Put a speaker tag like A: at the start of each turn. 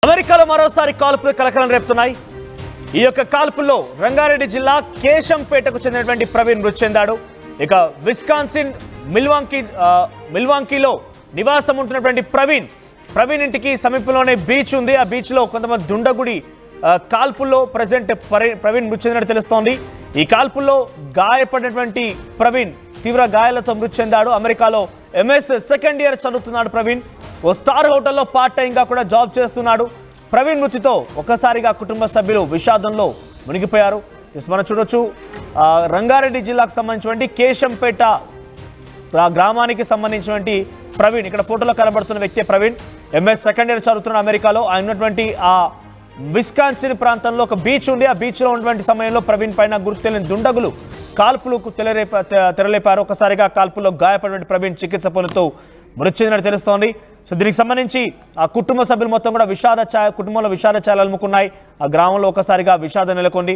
A: అమెరికాలో మరోసారి కాల్పులు కలకలం రేపుతున్నాయి. ఈ యొక్క కాల్పుల్లో రంగారెడ్డి జిల్లా కేశంపేటకు చెందినటువంటి ప్రవీణ్ మృతి చెందాడు. ఇక విస్కాన్సిన్ మిల్వాంకీలో నివాసం ఉంటున్నటువంటి ప్రవీణ్ ఇంటికి సమీపంలోనే బీచ్ ఉంది. ఆ బీచ్లో కొంతమంది దుండగుడి కాల్పుల్లో ప్రజెంట్ ప్రవీణ్ మృతి చెందినట్టు తెలుస్తోంది. ఈ కాల్పుల్లో గాయపడినటువంటి ప్రవీణ్ తీవ్ర గాయాలతో మృతి చెందాడు. అమెరికాలో ఎంఎస్ సెకండ్ ఇయర్ చదువుతున్నాడు ప్రవీణ్. ఓ స్టార్ హోటల్లో పార్ట్ టైంగా కూడా జాబ్ చేస్తున్నాడు. ప్రవీణ్ మృతితో ఒక్కసారిగా కుటుంబ సభ్యులు విషాదంలో మునిగిపోయారు. మనం చూడొచ్చు రంగారెడ్డి జిల్లాకు సంబంధించినటువంటి కేశంపేట గ్రామానికి సంబంధించినటువంటి ప్రవీణ్, ఇక్కడ ఫోటోలో కనబడుతున్న వ్యక్తి ప్రవీణ్. ఎంఎస్ సెకండ్ ఇయర్ చదువుతున్న అమెరికాలో. ఆయన ఉన్నటువంటి ఆ విస్కాన్సిన్ ప్రాంతంలో ఒక బీచ్ ఉంది. ఆ బీచ్లో ఉన్నటువంటి సమయంలో ప్రవీణ్ పైన గుర్తు తెలియని దుండగులు కాల్పులకు తెరలేపారు. ఒకసారిగా కాల్పుల్లో గాయపడిన ప్రవీణ్ చికిత్స పొందుతూ మృతి చెందినట్టు తెలుస్తోంది. సో దీనికి సంబంధించి ఆ కుటుంబ సభ్యులు మొత్తం కూడా కుటుంబంలో విషాద ఛాయలు అలుముకున్నాయి. ఆ గ్రామంలో ఒకసారిగా విషాదం నెలకొంది.